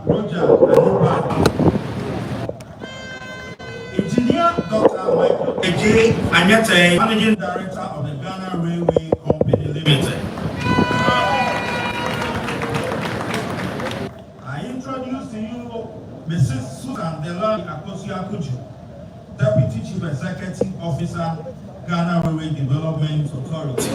Roger Anupa, Engineer Dr. Michael Eje Anyete, Managing Director of the Ghana Railway Company Limited. I introduce to you Mrs. Susan Delali Akufo-Addo, Deputy Chief Executive Officer, Ghana Railway Development Authority.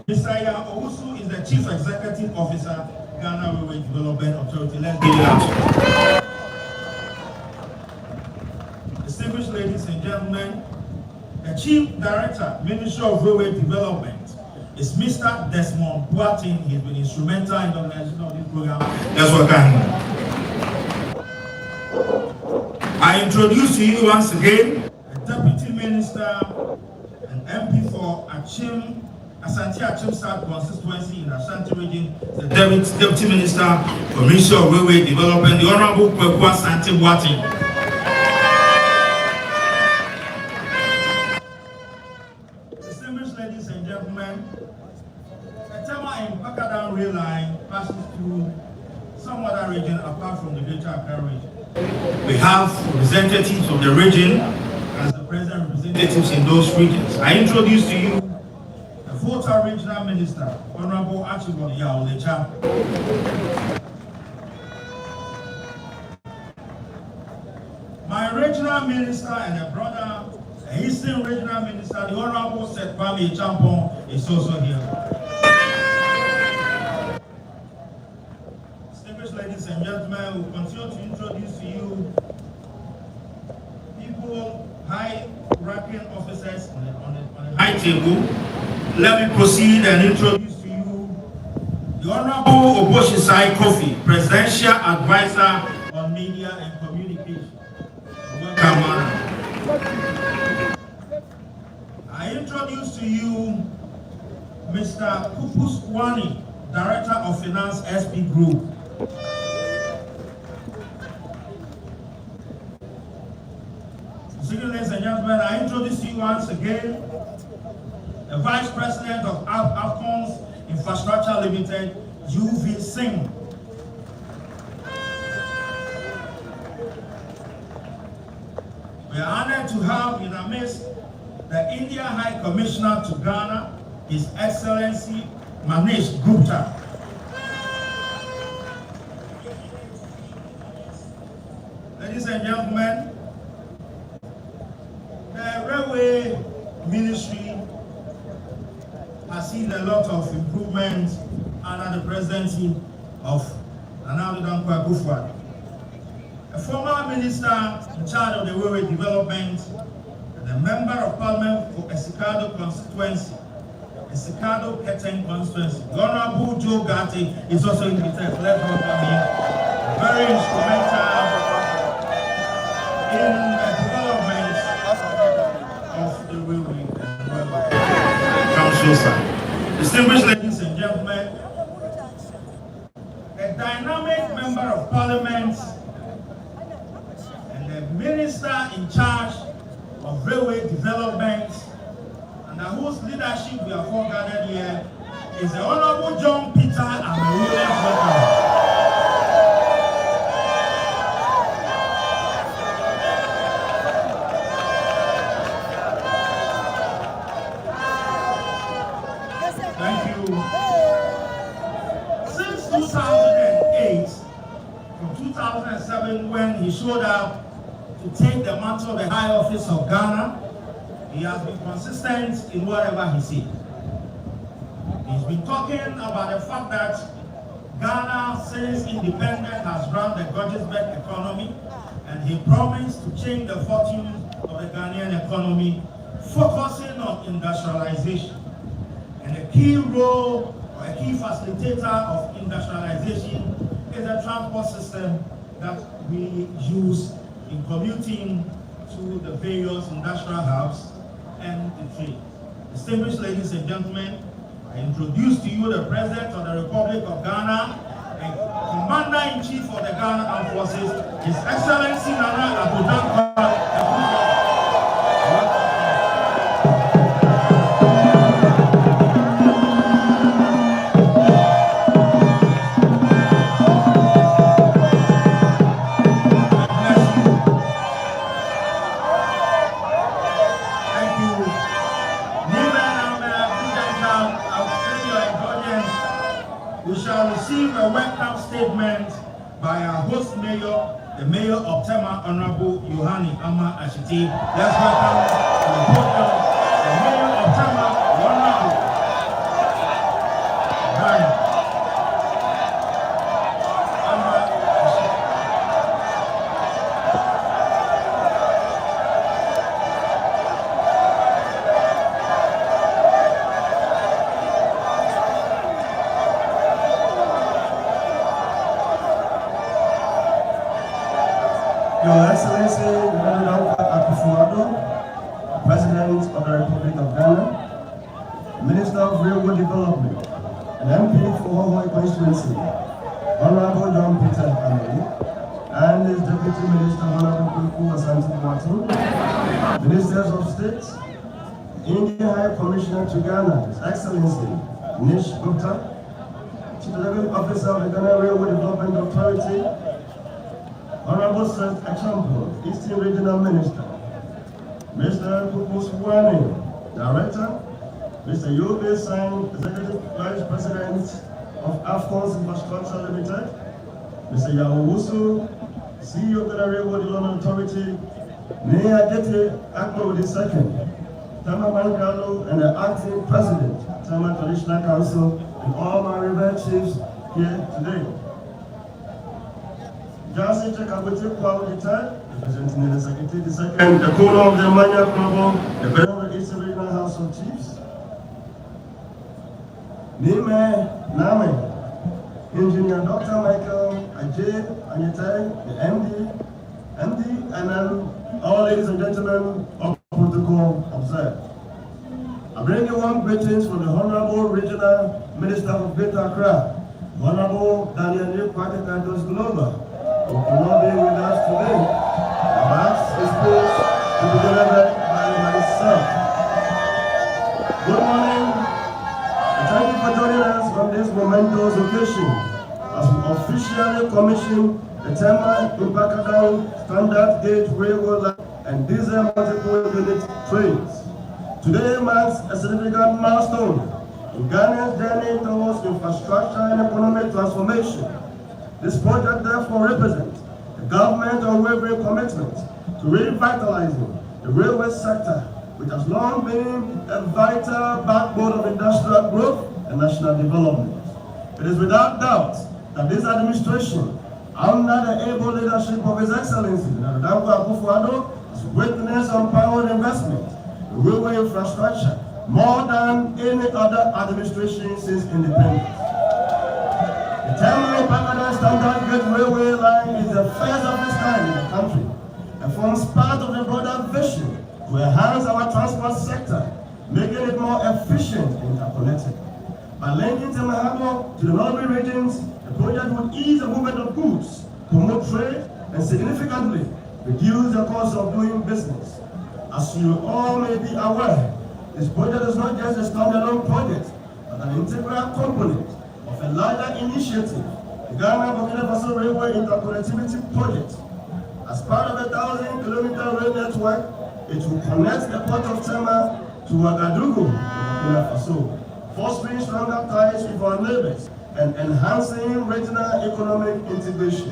Mr. Ya Owusu is the Chief Executive Officer, Ghana Railway Development Authority. Let's give it out. Distinguished ladies and gentlemen, the Chief Director, Ministry of Railway Development, is Mr. Desmond Boatin. He's been instrumental in the organization of this program. Let's welcome him. I introduce to you once again the Deputy Minister and MP for Asante Achim South constituency in Ashanti region, the Deputy Minister for Ministry of Railway Development, the Honorable Kweku Asante Boatin. Distinguished ladies and gentlemen, the Tema-Mpakadan rail line passes through some other region apart from the Greater Accra region. We have representatives of the region as the present representatives in those regions. I introduce to you the Volta Regional Minister, Honorable Archibald Yaolecha. My regional minister and a brother, the Eastern Regional Minister, the Honorable Setkwame Champon, is also here. Distinguished ladies and gentlemen, we continue to introduce to you people, high-ranking officers on the high table. Let me proceed and introduce to you the Honorable Oboshisai Kofi, Presidential Advisor on Media and Communication. Welcome, man. I introduce to you Mr. Kupus Wani, Director of Finance, SP Group. Ladies and gentlemen, I introduce to you once again the Vice President of Afcon's Infrastructure Limited, UV Singh. We are honored to have in our midst the India High Commissioner to Ghana, His Excellency Manish Gupta. Ladies and gentlemen, the Railway Ministry has seen a lot of improvements under the presidency of Akufo-Addo. A former minister in charge of the railway development and a member of parliament for Esikado constituency, Esikado Keten constituency, the Honorable Joe Gatti is also in the text. Let's welcome him. Very instrumental in the development of the railway council side. Distinguished ladies and gentlemen, a dynamic member of parliament and the minister in charge of railway development, and whose leadership we have all gathered here, is the Honorable John Peter Amerule's. Thank you. Since 2008, from 2007, when he showed up to take the mantle of the High Office of Ghana, he has been consistent in whatever he said. He's been talking about the fact that Ghana, since independence, has run the Georgesburg economy, and he promised to change the fortune of the Ghanaian economy, focusing on industrialization. And a key role or a key facilitator of industrialization is the transport system that we use in commuting to the various industrial hubs and the trade. Distinguished ladies and gentlemen, I introduce to you the President of the Republic of Ghana and Commander-in-Chief of the Ghana Armed Forces, His Excellency Nana Akufo-Addo. we shall receive a welcome statement by our host mayor, the mayor of Tema, Honorable Yohani Ama Ashiti. Let's welcome to the podium the mayor of Tema, Honorable Yohani Ama Ashiti. Your Excellency, Akufo-Addo, President of the Republic of Ghana, Minister of Railway Development, and MP for Hohoi constituency, Honorable John Peter Ameli, and his Deputy Minister, Honorable Akufo-Addo, Ministers of State, Indian High Commissioner to Ghana, His Excellency Nish Gupta, Chief Executive Officer of the Ghana Railway Development Authority, Honorable Sir Achampo, Eastern Regional Minister, Mr. Akufo-Addo, Director, Mr. Yobe Sain, Executive Vice President of Afcons Infrastructure Limited, Mr. Yawusu, CEO of the Railway Development Authority, Mayor Gete Akpo II, Tema-Mpakadan, and the Acting President, Tema Traditional Council, and all my river chiefs here today. Just representing the Secretary, the Second, the Code of the Manya Club, the President of the Eastern Regional House of Chiefs. Name, Name, Engineer Dr. Michael Ajay Anyetai, the MD, and then all ladies and gentlemen of protocol observed. I bring you warm greetings from the Honorable Regional Minister of Greater Accra, Honorable Daniel Kwakekados Global, who cannot be with us today. I've asked his speech to be delivered by myself. Good morning, and thank you for joining us on this momentous occasion as we officially commission the Tema-Mpakadan Standard Gauge Railway Line and diesel multiple unit trains. Today marks a significant milestone in Ghana's journey towards infrastructure and economic transformation. This project therefore represents the government's unwavering commitment to revitalizing the railway sector, which has long been a vital backbone of industrial growth and national development. It is without doubt that this administration, under the able leadership of His Excellency, Akufo-Addo, has witnessed unparalleled investment in railway infrastructure more than any other administration since independence. The Tema-Mpakadan Standard Gauge Railway Line is the first of its kind in the country and forms part of the broader vision to enhance our transport sector, making it more efficient and interconnected. By linking Tema-Mpakadan to the northern regions, the project would ease the movement of goods, promote trade, and significantly reduce the cost of doing business. As you all may be aware, this project is not just a standalone project, but an integral component of a larger initiative, the Ghana-Burkina Faso Railway Interconnectivity Project. As part of a 1,000-kilometer rail network, it will connect the port of Tema to Ouagadougou, Burkina Faso, fostering stronger ties with our neighbors and enhancing regional economic integration.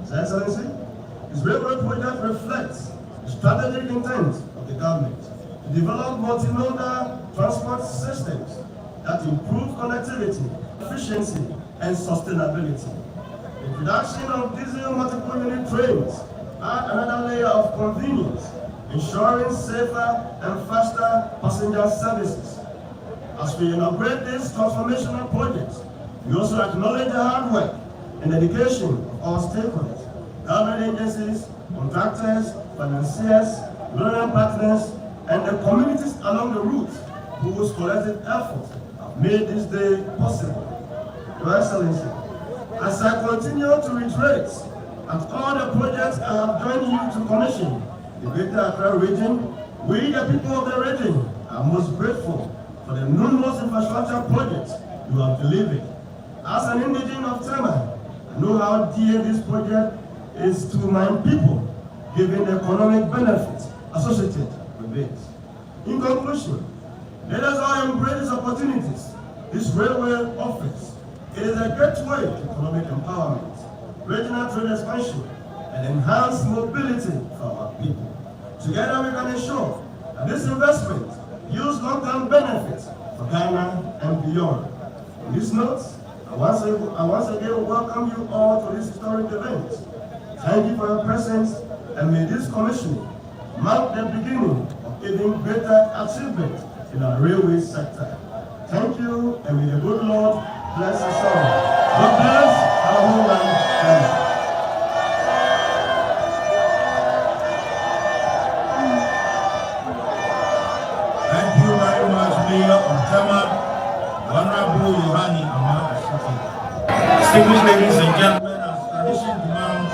His Excellency, this railway project reflects the strategic intent of the government to develop multimodal transport systems that improve connectivity, efficiency, and sustainability. The introduction of diesel multiple unit trains add another layer of convenience, ensuring safer and faster passenger services. As we inaugurate this transformational project, we also acknowledge the hard work and dedication of our stakeholders, government agencies, contractors, financiers, donor partners, and the communities along the route whose collective efforts have made this day possible. Your Excellency, as I continue to reiterate at all the projects I have joined you to commission the Greater Accra region, we the people of the region are most grateful for the numerous infrastructure projects you have delivered. As an indigene of Tema, I know how dear this project is to my people, given the economic benefits associated with it. In conclusion, let us all embrace these opportunities this railway offers a gateway to economic empowerment, regional trade expansion, and enhanced mobility for our people. Together we can ensure that this investment yields long-term benefits for Ghana and beyond. On this note, I once again welcome you all to this historic event. Thank you for your presence, and may this commissioning mark the beginning of even greater achievement in our railway sector. Thank you, and may the good Lord bless us all. God bless our homeland. Thank you very much, Mayor of Tema, Honorable Yohani Ama Ashiki. Distinguished ladies and gentlemen, as tradition demands,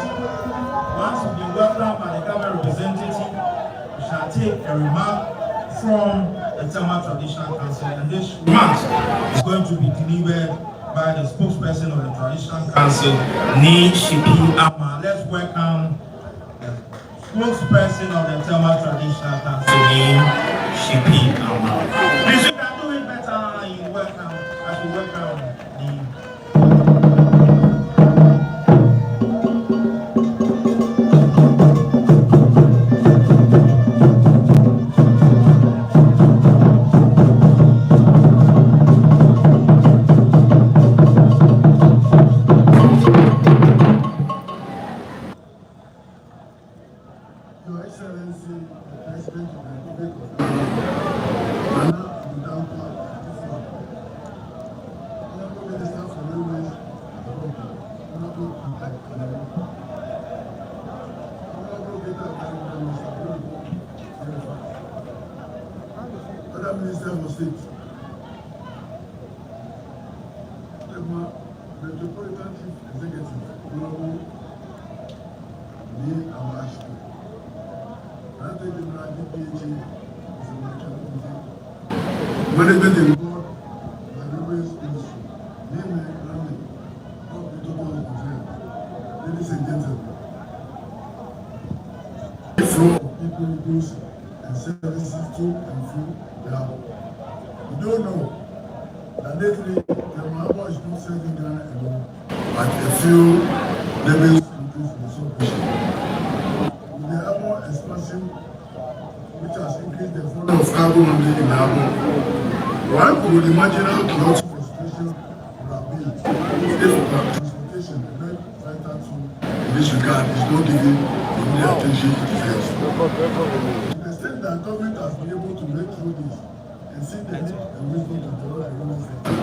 once you've been welcomed by the government representative, we shall take a remark from the Tema Traditional Council, and this remark is going to be delivered by the spokesperson of the Traditional Council, Ni Shipi Ama. Let's welcome the spokesperson of the Tema Traditional Council, Ni Shipi Ama. Please, you can do it better. You welcome, as you welcome the Your Excellency, the President of the Republic of Ghana, Honorable Minister for Railways, Honorable Other Minister of State, Metropolitan Chief Executive, Honorable Ni Amashko. Management and board, the railways industry, namely running of the total concern. Ladies and gentlemen, the flow of people, goods, and services to and through the hub. We don't know that lately the Mahaba is not serving Ghana alone, but a few levels countries in the sub-region. The urban expansion, which has increased the volume of cargo handling in the urban, one could imagine how chaotic the situation would have been if transportation, the very vital tool in this regard, is not given the needed attention it deserves. To the extent that government has been able to make through this and see the need and wisdom to develop the human sector,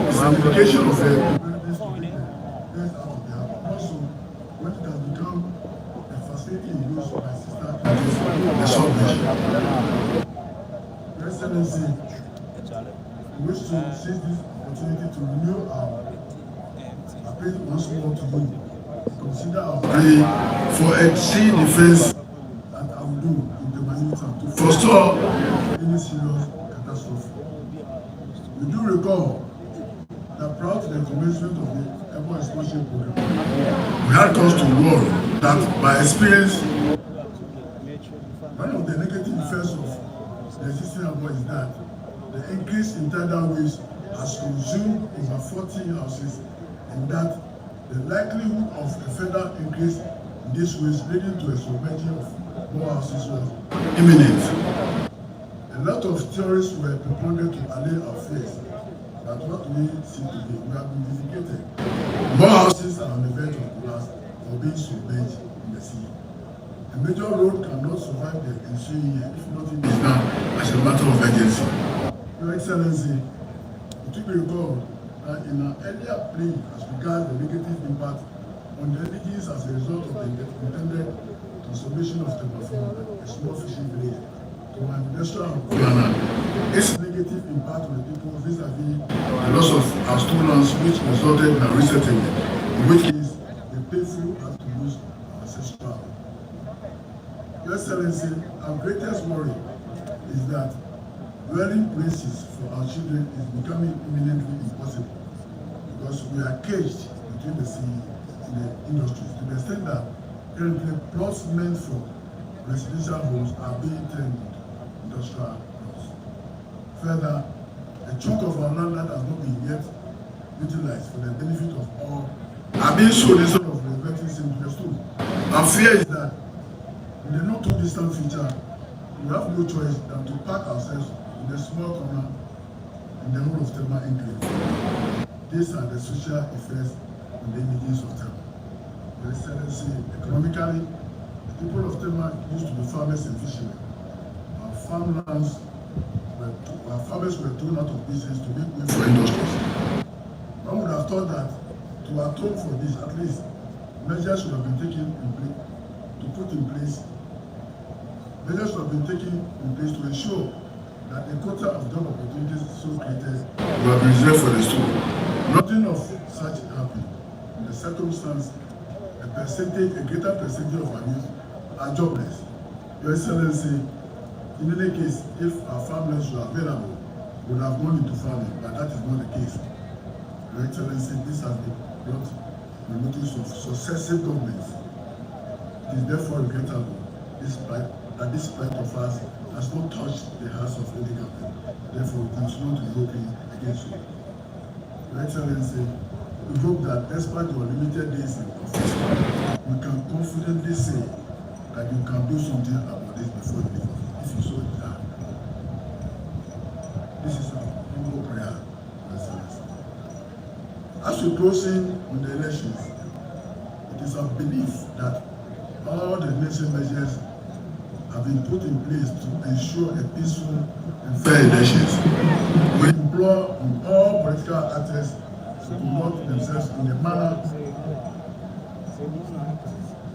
it's an indication of the preparedness to take the best out of the urban. Also, when it has become facility used by sister countries in the sub-region. Your Excellency, we wish to seize this opportunity to renew our appeal once more to you. Consider our plea for a sea defense that I will do in the maneuver to forestall any serious catastrophe. We do recall that prior to the commencement of the airborne expansion program, we had cause to warn that by experience, one of the negative effects of the existing airborne is that the increase in tidal waves has consumed over 40 houses, and that the likelihood of a further increase in these waves leading to a submersion of more houses was imminent. A lot of theories were proposed to allay our fears that what we see today, we have been vindicated. More houses are on the verge of collapse or being submerged in the sea. A major road cannot survive the ensuing year if nothing is done as a matter of urgency. Your Excellency, it should be recalled that in an earlier plea as regards the negative impact on the entities as a result of the intended transformation of Tema-Mpakadan, a small fishing village, to an industrial Ghana, its negative impact on the people vis-a-vis the loss of our students, which resulted in a resettlement, in which case the painful have to lose our ancestral. Your Excellency, our greatest worry is that dwelling places for our children is becoming imminently impossible because we are caged between the sea and the industries to the extent that currently plots meant for residential homes are being turned into industrial plots. Further, a chunk of our land that has not been yet utilized for the benefit of all are being sold instead of reinvesting into the school. Our fear is that in the not too distant future, we have no choice than to park ourselves in a small corner in the whole of Tema enclave. These are the social effects and the images of Tema. Your Excellency, economically, the people of Tema used to be farmers and fishermen. Our farmlands our farmers were thrown out of business to make way for industries. One would have thought that to atone for this, at least measures should have been taken in place to ensure that a quota of job opportunities so created will be reserved for the school. Nothing of such happened. In the circumstance, a greater percentage of our youth are jobless. Your Excellency, in any case, if our farmlands were available, we would have gone into farming, but that is not the case. Your Excellency, this has been brought the notice of successive governments. It is therefore regrettable that this plight of us has not touched the hearts of any government. Therefore, we continue to be hoping against you. Your Excellency, we hope that despite your limited days in office, we can confidently say that you can do something about this before you leave office. If you so desire. This is our humble prayer, Your Excellency. As we're closing on the elections, it is our belief that all the necessary measures have been put in place to ensure a peaceful and fair elections. We implore on all political actors to conduct themselves in a manner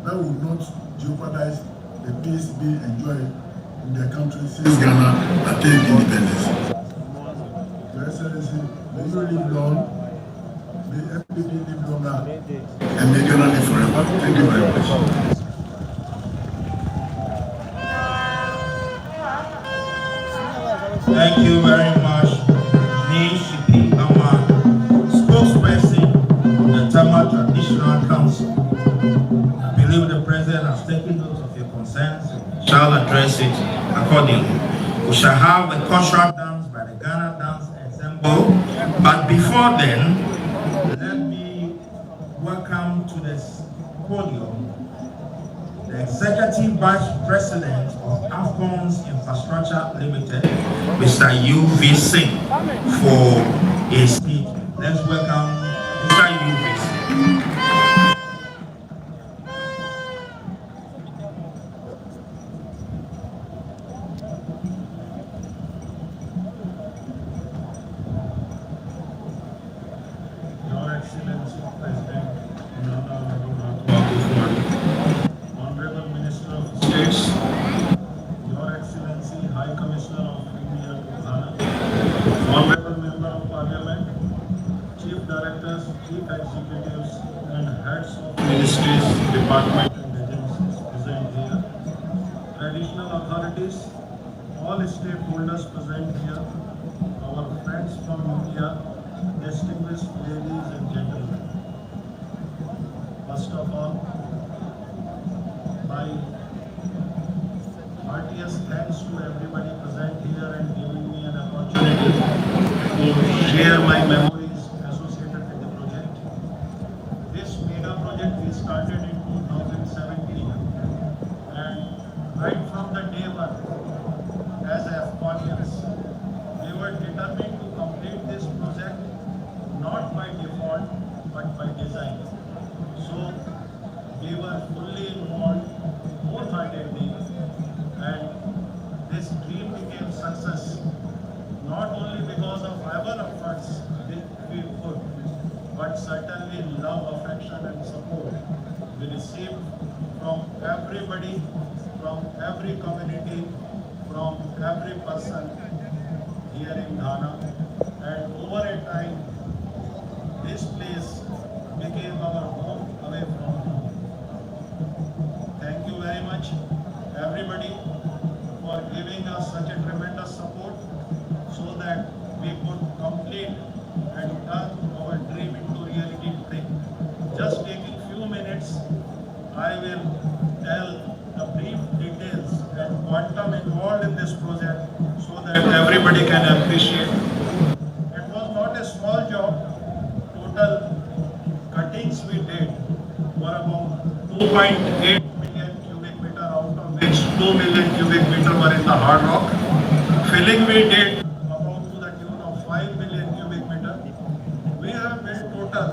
that will not jeopardize the peace being enjoyed in their country since Ghana attained independence. Your Excellency, may you live long, may FPP live longer, and may Ghana live forever. Thank you very much. Thank you very much, Nishipi Ama, spokesperson of the Tema Traditional Council. I believe the President has taken note of your concerns and shall address it accordingly. We shall have a cultural dance by the Ghana Dance Ensemble, but before then, let me welcome to the podium the Executive Vice President of Afcon's Infrastructure Limited, Mr. U.V. Singh, for a speech. Let's welcome Mr. U.V. Singh. Your Excellency President Akufo-Addo, Honorable Minister of States, Your Excellency High Commissioner of India to Ghana, Honorable Member of Parliament, Chief Directors, Chief Executives, and Heads of Ministries, Departments and Agencies present here, traditional authorities, all stakeholders present here, our friends from India, distinguished ladies and gentlemen. First of all, my heartiest thanks to everybody present here and giving me an opportunity to share my memories associated with the project. This mega project we started in 2017, and right from the day one, as Afghanians, we were determined to complete this project not by default but by design. So we were fully involved wholeheartedly, and this dream became success not only because of our efforts we put, but certainly love, affection and support we received from everybody, from every community, from every person here in Ghana. And over a time, this place became our home away from home. Thank you very much, everybody, for giving us such a tremendous support so that we could complete and turn our dream into reality today. Just taking few minutes, I will tell the brief details and quantum involved in this project so that everybody can appreciate. It was not a small job to we did were about 2.8 million cubic meter, out of which 2 million cubic meter were in the hard rock. Filling we did about to the tune of 5 million cubic meter. We have built total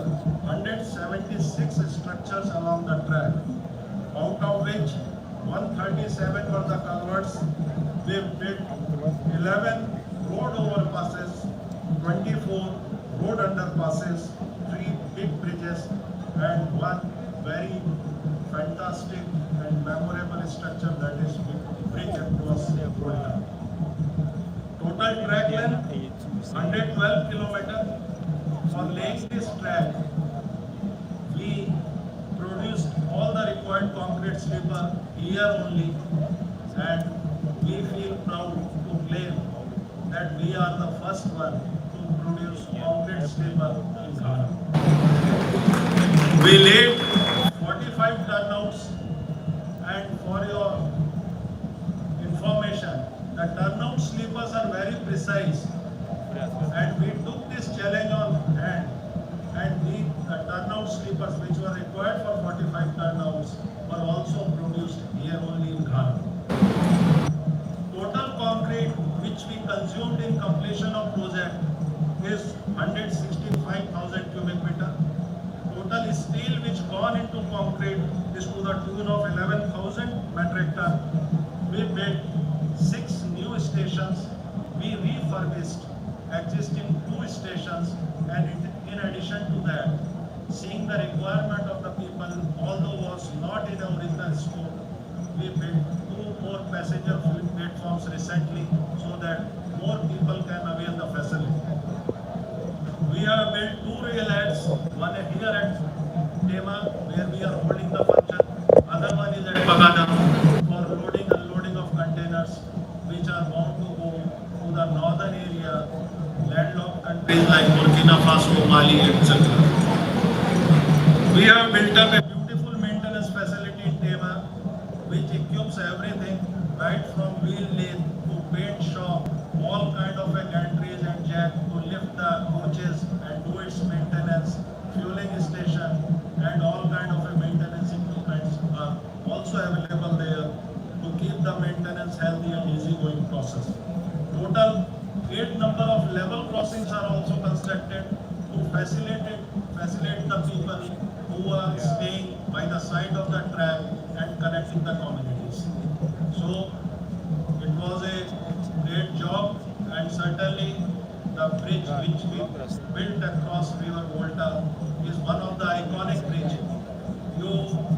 176 structures along the track, out of which 137 were the culverts. We have built 11 road overpasses, 24 road underpasses, 3 big bridges, and 1 very fantastic and memorable structure, that is bridge across Volta. Total track length 112 kilometers. For laying this track, we produced all the required concrete sleeper here only, and we feel proud to claim that we are the first one to produce concrete sleeper in Ghana. We laid 45 turnouts, and for your information, the turnout sleepers are very precise, and we took this challenge on hand, and the turnout sleepers which were required for 45 turnouts were also produced here only in Ghana. Total concrete which we consumed in completion of project is 165,000 cubic meter. Total steel which gone into concrete is to the tune of 11,000 metric ton. We built 6 new stations. We refurbished existing 2 stations, and in addition to that, seeing the requirement of the people, although was not in the original scope, we built 2 more passenger platforms recently so that more people can avail the facility. We have built 2 rail heads, one here at Tema, where we are holding the function, other one is at Mpakadan for loading and unloading of containers which are bound to go to the northern area, landlocked countries like Burkina Faso, Mali, etc. We have built up a beautiful maintenance facility in Tema, which equips everything right from wheel lathe to paint shop, all kind of gantries and jack to lift the coaches and do its maintenance, fueling station, and all kind of maintenance equipments are also available there to keep the maintenance healthy and easy going process. Total 8 number of level crossings are also constructed to facilitate the people who are staying by the side of the track and connecting the communities. So it was a great job, and certainly the bridge which we built across River Volta is one of the iconic bridges. You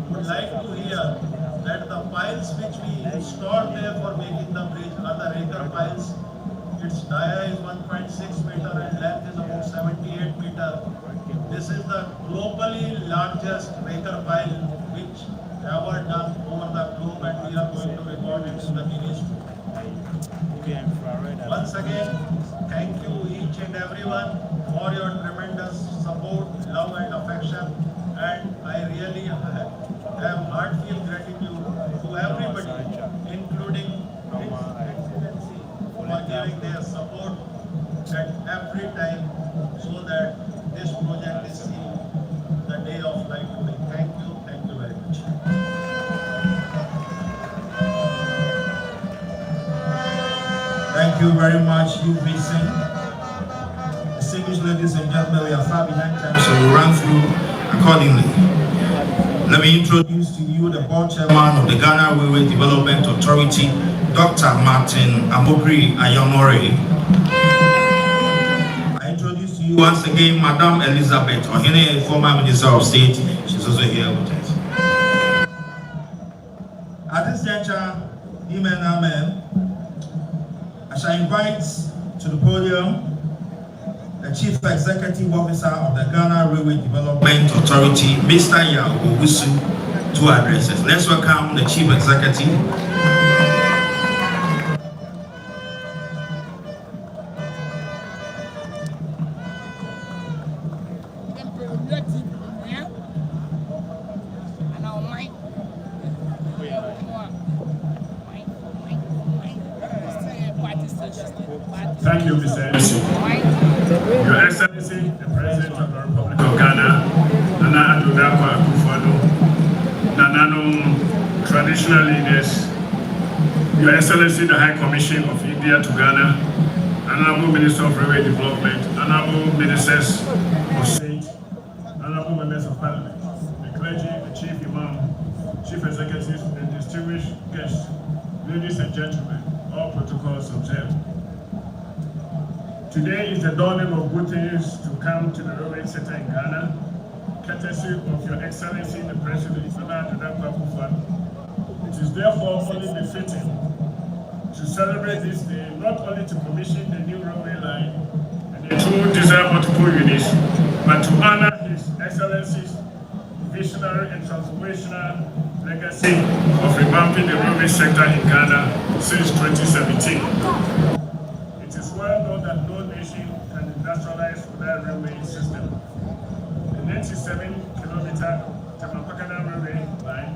would like to hear that the piles which we installed there for making the bridge are the Raker piles. Its dia is 1.6 meter and length is about 78 meter. This is the globally largest Raker pile which ever done over the globe, and we are going to record it in the Guinness Book. Once again, thank you each and everyone for your tremendous support, love and affection, and I really have heartfelt gratitude to everybody, including His Excellency, for giving their support at every time so that this project is seen the day of light today. Thank you very much. Thank you very much, UVC. Distinguished ladies and gentlemen, we are far behind time, so we'll run through accordingly. Let me introduce to you the board chairman of the Ghana Railway Development Authority, Dr. Martin Amobri Ayamore. I introduce to you once again Madam Elizabeth Ohene, former Minister of State. She's also here with us. At this juncture, Amen. I shall invite to the podium the Chief Executive Officer of the Ghana Railway Development Authority, Mr. Yao Owusu, to address us. Let's welcome the Chief Executive. Thank you, Mr. MC. Your Excellency, the President of the Republic of Ghana, Nana Addo traditional leaders, Your Excellency the High Commission of India to Ghana, Honorable Minister of Railway Development, Honorable Ministers of State, Honorable Members of Parliament, the clergy, the Chief Imam, Chief Executives, and distinguished guests, ladies and gentlemen, all protocols observed. Today is the dawning of good things to come to the railway sector in Ghana, courtesy of Your Excellency the President, Akufo-Addo. It is therefore only befitting to celebrate this day, not only to commission the new railway line and the two design multiple units, but to honor His Excellency's visionary and transformational legacy of revamping the railway sector in Ghana since 2017. It is well known that no nation can industrialize without a railway system. The 97-kilometer Tema-Mpakadan railway line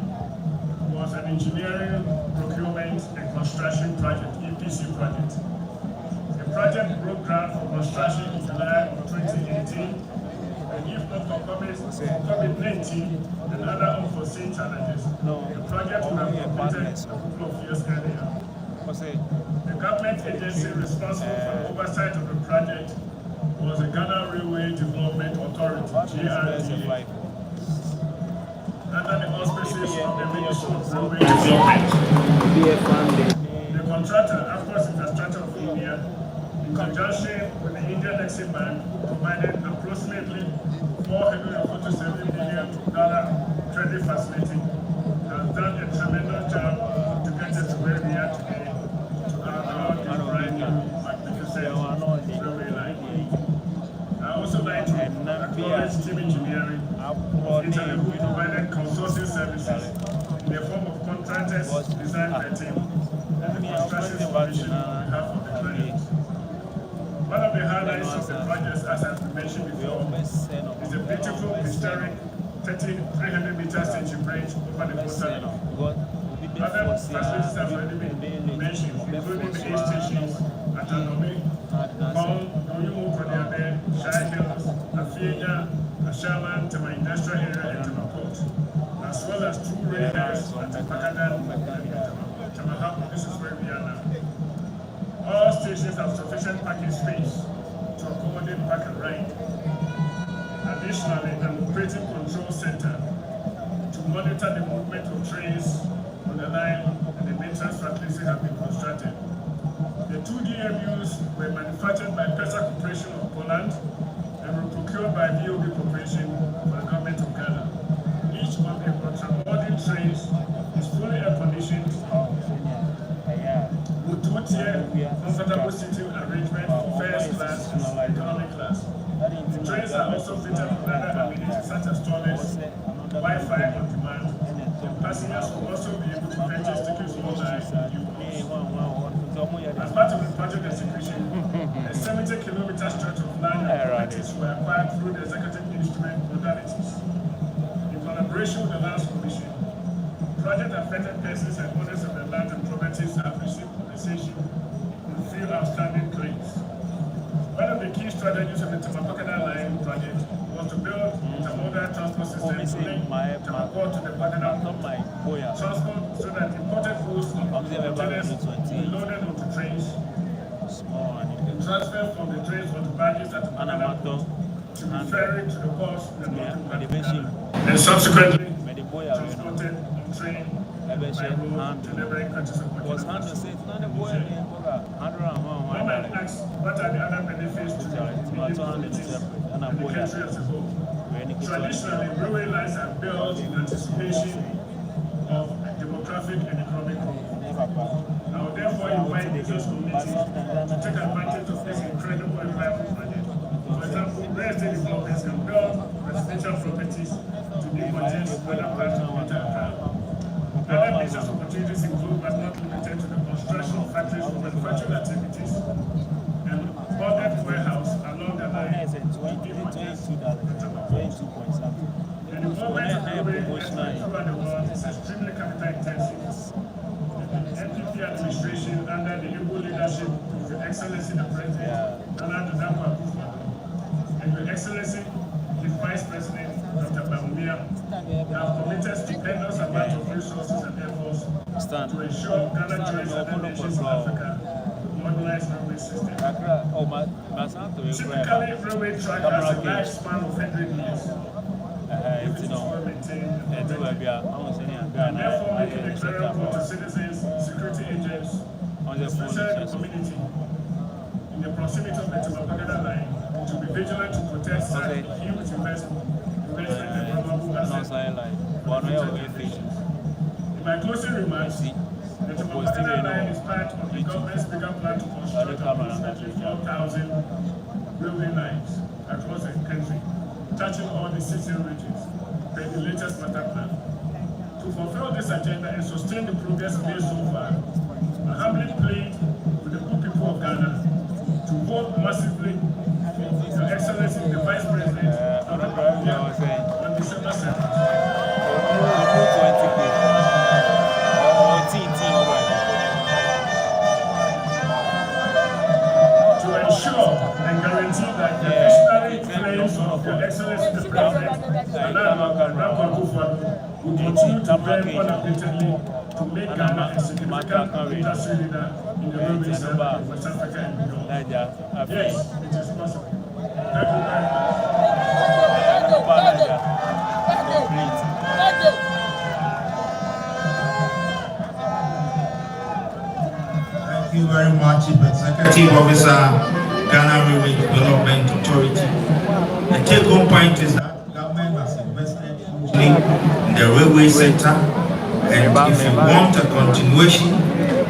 was an engineering, procurement, and construction project, EPC project. The project broke ground for construction in July of 2018, and if not for COVID-19 and other unforeseen challenges, the project would have completed a couple of years earlier. The government agency responsible for the oversight of the project was the Ghana Railway Development Authority, GRDA, under the auspices of the Ministry of Railway Development. The contractor, Afcos Infrastructure of India, in conjunction with the Indian Exim Bank, provided approximately $447 million credit facility, has done a tremendous job to get us to where we are today, to our brand new magnificent railway line. I also like to acknowledge Team Engineering of Italy, who provided consulting services in the form of contractors designed by team and the construction supervision on behalf of the client. One of the highlights of the project, as I've mentioned before, is a beautiful historic 300-meter station bridge over the Costa Lake. Other facilities have already been mentioned, including the aid stations at Anome, Bong, Oyumu Kodiabe, Shire Hills, Afieja, Ashaman, Tema Industrial Area, and Tema Port, as well as two rail lines at Mpakadan and Tema. This is where we are now. All stations have sufficient parking space to accommodate park and ride. Additionally, an operating control center to monitor the movement of trains on the line and the maintenance facilities have been constructed. The two DMUs were manufactured by Pesa Corporation of Poland and were procured by VOB Corporation for the government of Ghana. Each of the ultra-modern trains is fully air-conditioned with two-tier comfortable seating arrangement for first class and economy class. The trains are also fitted with other amenities such as toilets, Wi-Fi on demand, and passengers will also be able to purchase tickets online. As part of the project execution, a 70-kilometer stretch of land and properties were acquired through the executive instrument modalities. In collaboration with the Lands Commission, project affected persons and owners of the land and properties have received compensation and few outstanding claims. One of the key strategies of the Tema-Mpakadan line project was to build intermodal transport systems to link Tema-Port to the Mpakadan transport so that imported goods and containers be loaded onto trains and transferred from the trains onto barges at Mpakadan to be ferried to the ports in the northern part of Ghana, and subsequently transported on train by road to neighboring countries of Burkina Faso. One might ask, what are the other benefits to the communities and the country as a whole? Traditionally, railway lines are built in anticipation of demographic and economic growth. I would therefore invite business communities to take advantage of this incredible and viable project. For example, real estate developers can build residential properties to be purchased other parts of Greater Accra. Other business opportunities include, but not limited to, the construction of factories for manufacturing activities and bulk warehouse along the line to be purchased at Tema-Port. The development of railway throughout the world is extremely capital intensive. The NPP administration, under the able leadership of Your Excellency the President, Akufo-Addo, and Your Excellency the Vice President, Dr. have committed stupendous amount of resources and efforts to ensure Ghana joins other nations in Africa modernized railway system. Typically, railway track has a lifespan of 100 years. If it is well maintained and therefore making it clearable to citizens, security agents, especially the community in the proximity of the Tema-Mpakadan line, to be vigilant to protect such huge investment and valuable assets. In my closing remarks, the Tema-Mpakadan line is part of the government's bigger plan to construct approximately 4,000 railway lines across the country, touching all the 16 regions, per the latest master plan. To fulfill this agenda and sustain the progress made so far, I humbly plead with the good people of Ghana to vote massively for Your Excellency the Vice President of the Republic on December 7th. To ensure and guarantee that the visionary claims of Your Excellency the President and Akufo-Addo will continue to burn unabatedly to make Ghana a significant industry leader in the railway sector in West Africa and beyond. Yes, it is possible. Thank you very much. Thank you very much, Chief Executive Officer, Ghana Railway Development Authority. The take-home point is that government has invested hugely in the railway sector, and if you want a continuation